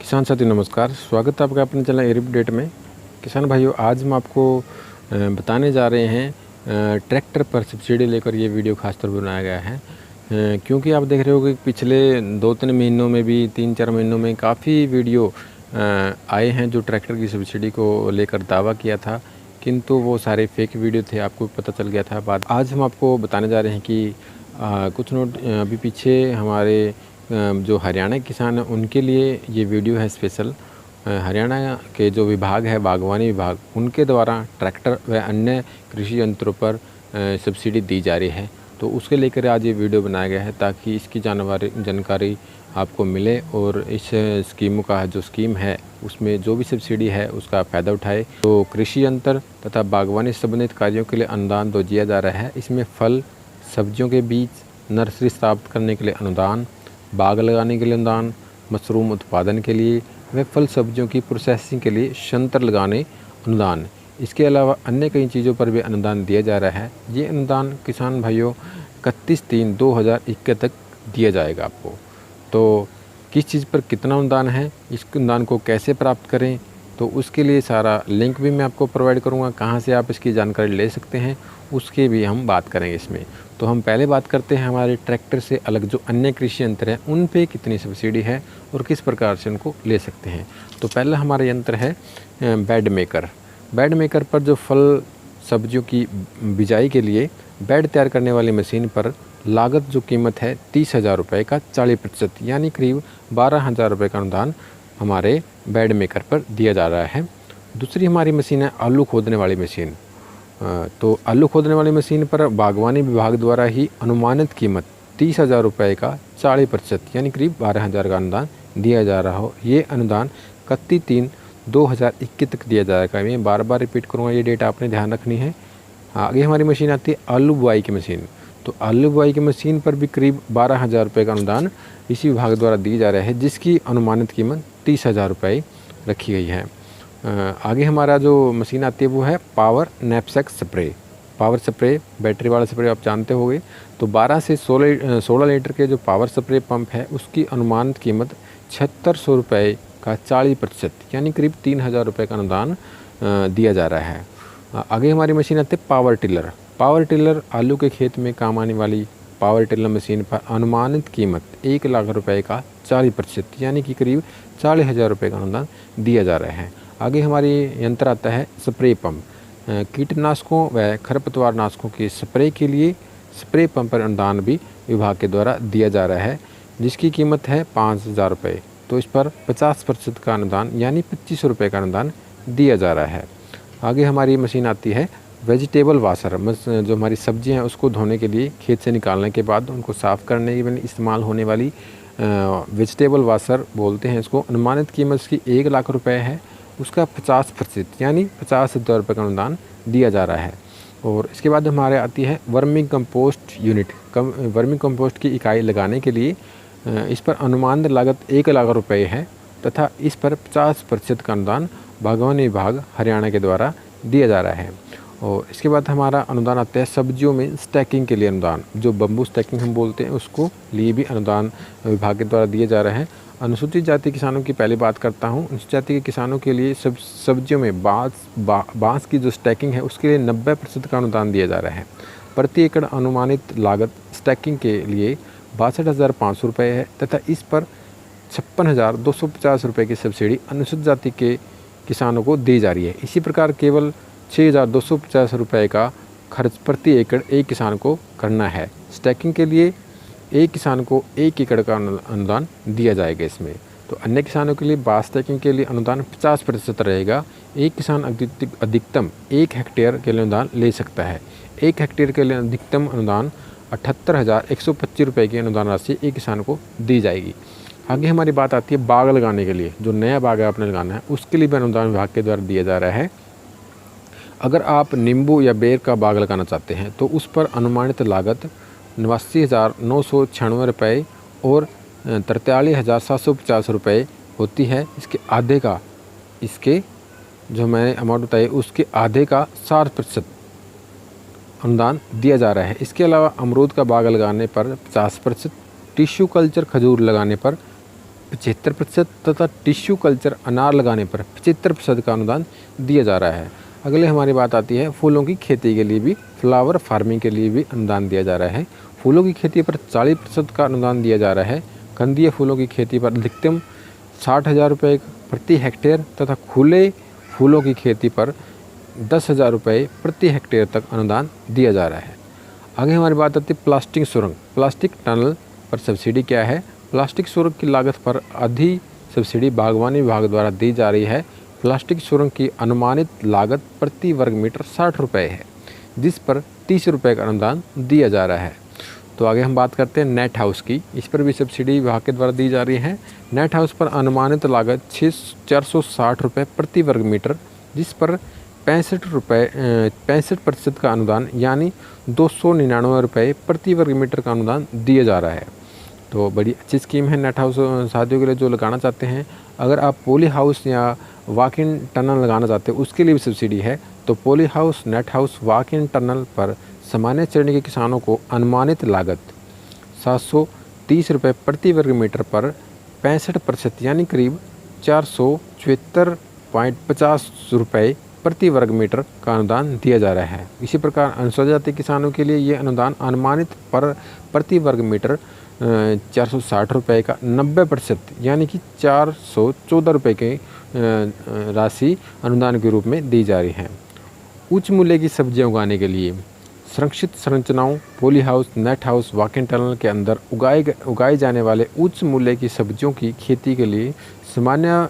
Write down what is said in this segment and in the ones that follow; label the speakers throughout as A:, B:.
A: किसान साथी नमस्कार, स्वागत है आपका अपने चैनल एग्री अपडेट में। किसान भाइयों, आज हम आपको बताने जा रहे हैं ट्रैक्टर पर सब्सिडी लेकर ये वीडियो खासतौर पर बनाया गया है। क्योंकि आप देख रहे हो कि पिछले 2-3 महीनों में भी 3-4 महीनों में काफ़ी वीडियो आए हैं जो ट्रैक्टर की सब्सिडी को लेकर दावा किया था, किंतु वो सारे फेक वीडियो थे, आपको पता चल गया था बाद। आज हम आपको बताने जा रहे हैं कि कुछ नोट अभी पीछे हमारे जो हरियाणा के किसान हैं उनके लिए ये वीडियो है स्पेशल। हरियाणा के जो विभाग है बागवानी विभाग, उनके द्वारा ट्रैक्टर व अन्य कृषि यंत्रों पर सब्सिडी दी जा रही है, तो उसके लेकर आज ये वीडियो बनाया गया है ताकि इसकी जानकारी आपको मिले और इस स्कीमों का जो स्कीम है उसमें जो भी सब्सिडी है उसका फ़ायदा उठाए। तो कृषि यंत्र तथा बागवानी संबंधित कार्यों के लिए अनुदान तो दिया जा रहा है। इसमें फल सब्जियों के बीज, नर्सरी स्थापित करने के लिए अनुदान, बाग लगाने के लिए अनुदान, मशरूम उत्पादन के लिए व फल सब्जियों की प्रोसेसिंग के लिए संयंत्र लगाने अनुदान। इसके अलावा अन्य कई चीज़ों पर भी अनुदान दिया जा रहा है। ये अनुदान किसान भाइयों 31/3/2021 तक दिया जाएगा आपको। तो किस चीज़ पर कितना अनुदान है, इस अनुदान को कैसे प्राप्त करें, तो उसके लिए सारा लिंक भी मैं आपको प्रोवाइड करूँगा, कहाँ से आप इसकी जानकारी ले सकते हैं उसके भी हम बात करेंगे इसमें। तो हम पहले बात करते हैं हमारे ट्रैक्टर से अलग जो अन्य कृषि यंत्र हैं उन पे कितनी सब्सिडी है और किस प्रकार से उनको ले सकते हैं। तो पहला हमारा यंत्र है बेड मेकर। बेड मेकर पर जो फल सब्जियों की बिजाई के लिए बेड तैयार करने वाली मशीन पर लागत जो कीमत है 30,000 रुपये का 40% यानी करीब 12,000 रुपये का अनुदान हमारे बेड मेकर पर दिया जा रहा है। दूसरी हमारी मशीन है आलू खोदने वाली मशीन। तो आलू खोदने वाली मशीन पर बागवानी विभाग द्वारा ही अनुमानित कीमत 30,000 रुपये का 40% यानी करीब 12,000 का अनुदान दिया जा रहा हो। ये अनुदान 31/3/2021 तक दिया जाएगा। मैं बार बार रिपीट करूँगा, ये डेट आपने ध्यान रखनी है। आगे हमारी मशीन आती है आलू बुआई की मशीन। तो आलू बुआई की मशीन पर भी करीब 12,000 रुपये का अनुदान इसी विभाग द्वारा दिया जा रहा है, जिसकी अनुमानित कीमत 30,000 रुपये रखी गई है। आगे हमारा जो मशीन आती है वो है power knapsack spray. Power spray battery वाला स्प्रे आप जानते होंगे। तो 12 से 16 लीटर के जो पावर स्प्रे पंप है उसकी अनुमानित कीमत 7600 रुपये का 40% यानी करीब 3,000 रुपये का अनुदान दिया जा रहा है। आगे हमारी मशीन आती है पावर टिलर। पावर टिलर आलू के खेत में काम आने वाली पावर टिलर मशीन पर अनुमानित कीमत 1 लाख रुपये का 40% यानी कि करीब 40,000 रुपये का अनुदान दिया जा रहा है। आगे हमारी यंत्र आता है स्प्रे पंप। कीटनाशकों व खरपतवार नाशकों के स्प्रे के लिए स्प्रे पंप पर अनुदान भी विभाग के द्वारा दिया जा रहा है, जिसकी कीमत है 5,000 रुपये। तो इस पर 50% का अनुदान यानी 2500 रुपये का अनुदान दिया जा रहा है। आगे हमारी मशीन आती है वेजिटेबल वाशर। जो हमारी सब्जियां हैं उसको धोने के लिए खेत से निकालने के बाद उनको साफ़ करने के लिए इस्तेमाल होने वाली वेजिटेबल वाशर बोलते हैं इसको। अनुमानित कीमत इसकी 1 लाख रुपये है, उसका 50% यानी 50,000 रुपये का अनुदान दिया जा रहा है। और इसके बाद हमारे आती है vermi compost unit. Vermi compost की इकाई लगाने के लिए इस पर अनुमानित लागत 1 लाख रुपये है तथा इस पर 50% का अनुदान बागवानी विभाग हरियाणा के द्वारा दिया जा रहा है। और इसके बाद हमारा अनुदान आता है सब्जियों में स्टैकिंग के लिए अनुदान। जो बम्बू स्टैकिंग हम बोलते हैं उसको लिए भी अनुदान विभाग के द्वारा दिया जा रहा है। अनुसूचित जाति किसानों की पहले बात करता हूँ। अनुसूचित जाति के किसानों के लिए सब्जियों में बांस की जो स्टैकिंग है उसके लिए 90% का अनुदान दिया जा रहा है। प्रति एकड़ अनुमानित लागत स्टैकिंग के लिए 62,500 रुपये है तथा इस पर 56,250 रुपये की सब्सिडी अनुसूचित जाति के किसानों को दी जा रही है। इसी प्रकार केवल 6,250 रुपये का खर्च प्रति एकड़ एक किसान को करना है। स्टैकिंग के लिए एक किसान को 1 एकड़ का अनुदान दिया जाएगा इसमें। तो अन्य किसानों के लिए बांस स्टैकिंग के लिए अनुदान 50% रहेगा। एक किसान अधिकतम 1 हेक्टेयर के लिए अनुदान ले सकता है। 1 हेक्टेयर के लिए अधिकतम अनुदान 78,125 रुपये की अनुदान राशि एक किसान को दी जाएगी। आगे हमारी बात आती है बाग लगाने के लिए। जो नया बाग आपने लगाना है उसके लिए भी अनुदान विभाग के द्वारा दिया जा रहा है। अगर आप नींबू या बेर का बाग लगाना चाहते हैं तो उस पर अनुमानित लागत 89,996 रुपये और 43,750 रुपये होती है। इसके आधे का जो मैंने अमाउंट बताई उसके आधे का 60% अनुदान दिया जा रहा है। इसके अलावा अमरूद का बाग लगाने पर 50%, टिश्यू कल्चर खजूर लगाने पर 75% तथा टिश्यू कल्चर अनार लगाने पर 75% का अनुदान दिया जा रहा है। अगले हमारी बात आती है फूलों की खेती के लिए भी, फ्लावर फार्मिंग के लिए भी अनुदान दिया जा रहा है। फूलों की खेती पर 40% का अनुदान दिया जा रहा है। कंदीय फूलों की खेती पर अधिकतम 60,000 रुपये प्रति हेक्टेयर तथा खुले फूलों की खेती पर 10,000 रुपये प्रति हेक्टेयर तक अनुदान दिया जा रहा है। आगे हमारी बात आती है प्लास्टिक सुरंग, प्लास्टिक टनल पर सब्सिडी क्या है। प्लास्टिक सुरंग की लागत पर आधी सब्सिडी बागवानी विभाग द्वारा दी जा रही है। प्लास्टिक सुरंग की अनुमानित लागत प्रति वर्ग मीटर 60 रुपये है, जिस पर 30 रुपये का अनुदान दिया जा रहा है। तो आगे हम बात करते हैं नेट हाउस की, इस पर भी सब्सिडी विभाग के द्वारा दी जा रही है। नेट हाउस पर अनुमानित लागत 460 रुपये प्रति वर्ग मीटर, जिस पर 65% का अनुदान यानी 299 रुपये प्रति वर्ग मीटर का अनुदान दिया जा रहा है। तो बड़ी अच्छी स्कीम है नेट हाउस साथियों के लिए जो लगाना चाहते हैं। अगर आप पॉली हाउस या वॉक इन टनल लगाना चाहते हैं उसके लिए भी सब्सिडी है। तो poly house, net house, walk in tunnel पर सामान्य श्रेणी के किसानों को अनुमानित लागत 730 रुपये प्रति वर्ग मीटर पर 65% यानी करीब 474.50 रुपये प्रति वर्ग मीटर का अनुदान दिया जा रहा है। इसी प्रकार अनुसूचित जाति किसानों के लिए ये अनुदान अनुमानित पर प्रति वर्ग मीटर 460 रुपये का 90% यानी कि 414 रुपये की राशि अनुदान के रूप में दी जा रही है। उच्च मूल्य की सब्जियां उगाने के लिए संरक्षित संरचनाओं, poly house, net house, walk in tunnel के अंदर उगाए जाने वाले उच्च मूल्य की सब्जियों की खेती के लिए सामान्य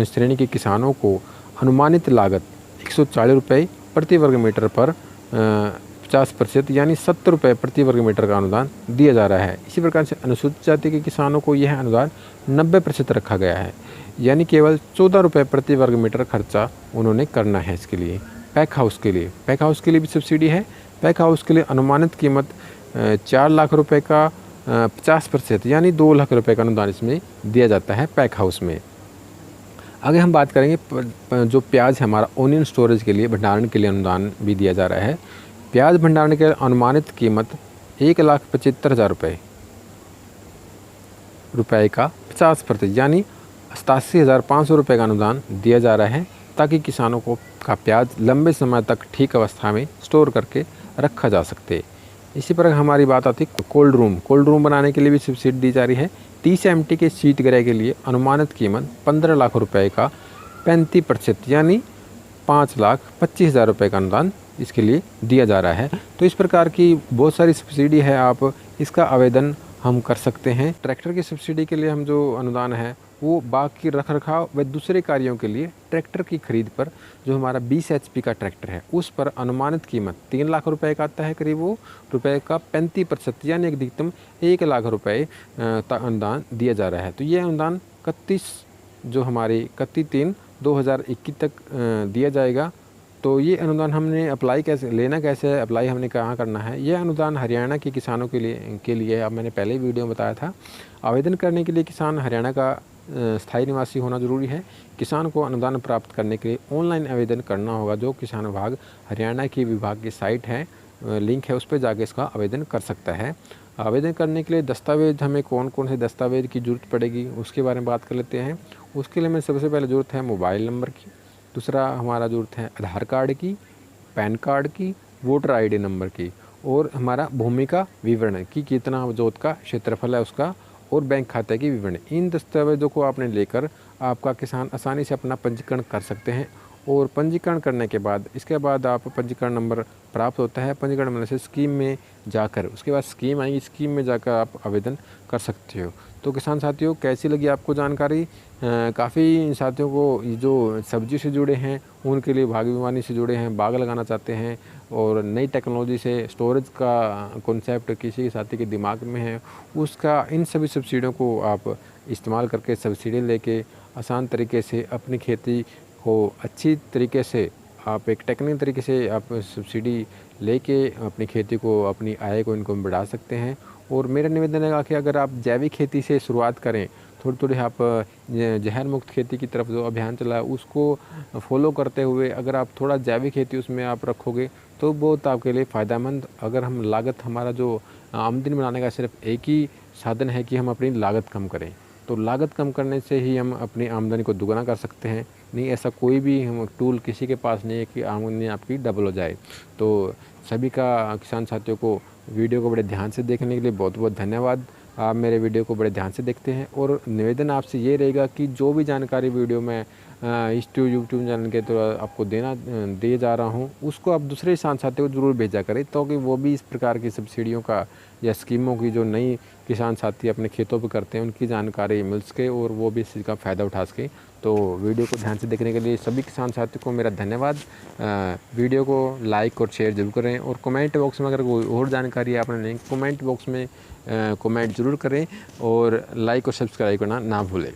A: श्रेणी के किसानों को अनुमानित लागत 140 रुपये प्रति वर्ग मीटर पर 50% यानी 70 रुपये प्रति वर्ग मीटर का अनुदान दिया जा रहा है। इसी प्रकार से अनुसूचित जाति के किसानों को यह अनुदान 90% रखा गया है, यानी केवल 14 रुपये प्रति वर्ग मीटर खर्चा उन्होंने करना है इसके लिए। पैक हाउस के लिए भी सब्सिडी है। पैक हाउस के लिए अनुमानित कीमत 4 लाख रुपए का 50% यानी 2 लाख रुपए का अनुदान इसमें दिया जाता है पैक हाउस में। आगे हम बात करेंगे जो प्याज है हमारा ओनियन स्टोरेज के लिए, भंडारण के लिए अनुदान भी दिया जा रहा है। प्याज भंडारण के अनुमानित कीमत 1,75,000 रुपये का 50% यानी 87,500 रुपये का अनुदान दिया जा रहा है, ताकि किसानों को का प्याज लंबे समय तक ठीक अवस्था में स्टोर करके रखा जा सकते। इसी प्रकार हमारी बात आती है कोल्ड रूम बनाने के लिए भी सब्सिडी दी जा रही है। 30 MT के शीतगृह के लिए अनुमानित कीमत 15 लाख रुपए का 35% यानी 5,25,000 रुपये का अनुदान इसके लिए दिया जा रहा है। तो इस प्रकार की बहुत सारी सब्सिडी है, आप इसका आवेदन हम कर सकते हैं। ट्रैक्टर की सब्सिडी के लिए हम जो अनुदान है वो बाग की रखरखाव व दूसरे कार्यों के लिए ट्रैक्टर की खरीद पर, जो हमारा 20 HP का ट्रैक्टर है उस पर अनुमानित कीमत 3 लाख रुपए का आता है, करीब वो रुपए का 35% यानी अधिकतम 1 लाख रुपए का अनुदान दिया जा रहा है। तो ये अनुदान 31/3/2021 तक दिया जाएगा। तो ये अनुदान हमने अप्लाई कैसे है, अप्लाई हमने कहाँ करना है। ये अनुदान हरियाणा के किसानों के लिए अब मैंने पहले वीडियो में बताया था। आवेदन करने के लिए किसान हरियाणा का स्थायी निवासी होना जरूरी है। किसान को अनुदान प्राप्त करने के लिए ऑनलाइन आवेदन करना होगा, जो किसान विभाग हरियाणा की विभाग की साइट है, लिंक है, उस पर जाके इसका आवेदन कर सकता है। आवेदन करने के लिए दस्तावेज, हमें कौन कौन से दस्तावेज की ज़रूरत पड़ेगी उसके बारे में बात कर लेते हैं। उसके लिए हमें सबसे पहले ज़रूरत है मोबाइल नंबर की, दूसरा हमारा ज़रूरत है आधार कार्ड की, पैन कार्ड की, वोटर ID नंबर की, और हमारा भूमि का विवरण कि कितना जोत का क्षेत्रफल है उसका, और बैंक खाते की विवरण। इन दस्तावेज़ों को आपने लेकर आपका किसान आसानी से अपना पंजीकरण कर सकते हैं। और पंजीकरण करने के बाद इसके बाद आप पंजीकरण नंबर प्राप्त होता है, पंजीकरण नंबर से स्कीम में जाकर, उसके बाद स्कीम आएगी, स्कीम में जाकर आप आवेदन कर सकते हो। तो किसान साथियों, कैसी लगी आपको जानकारी? काफ़ी साथियों को जो सब्जी से जुड़े हैं उनके लिए, बागवानी से जुड़े हैं, बाग लगाना चाहते हैं और नई टेक्नोलॉजी से स्टोरेज का कॉन्सेप्ट किसी साथी के दिमाग में है, उसका इन सभी सब्सिडियों को आप इस्तेमाल करके सब्सिडी लेके आसान तरीके से अपनी खेती को अच्छी तरीके से, आप एक टेक्निकल तरीके से आप सब्सिडी लेके अपनी खेती को, अपनी आय को, इनको बढ़ा सकते हैं। और मेरा निवेदन है कि अगर आप जैविक खेती से शुरुआत करें, थोड़ी थोड़ी आप जहर मुक्त खेती की तरफ जो अभियान चला है उसको फॉलो करते हुए अगर आप थोड़ा जैविक खेती उसमें आप रखोगे तो बहुत आपके लिए फ़ायदेमंद। अगर हम लागत, हमारा जो आमदनी बनाने का सिर्फ एक ही साधन है कि हम अपनी लागत कम करें, तो लागत कम करने से ही हम अपनी आमदनी को दुगना कर सकते हैं। नहीं, ऐसा कोई भी हम टूल किसी के पास नहीं है कि आमदनी आपकी डबल हो जाए। तो सभी का किसान साथियों को वीडियो को बड़े ध्यान से देखने के लिए बहुत बहुत धन्यवाद। आप मेरे वीडियो को बड़े ध्यान से देखते हैं, और निवेदन आपसे ये रहेगा कि जो भी जानकारी वीडियो में इस यूट्यूब चैनल के तो आपको दिए जा रहा हूँ, उसको आप दूसरे किसान साथियों को ज़रूर भेजा करें, ताकि वो भी इस प्रकार की सब्सिडियों का या स्कीमों की जो नई किसान साथी अपने खेतों पे करते हैं उनकी जानकारी मिल सके और वो भी इस चीज़ का फ़ायदा उठा सके। तो वीडियो को ध्यान से देखने के लिए सभी किसान साथियों को मेरा धन्यवाद। वीडियो को लाइक और शेयर जरूर करें, और कमेंट बॉक्स में अगर कोई और जानकारी आपने नहीं, कमेंट बॉक्स में कमेंट ज़रूर करें, और लाइक और सब्सक्राइब करना ना भूलें।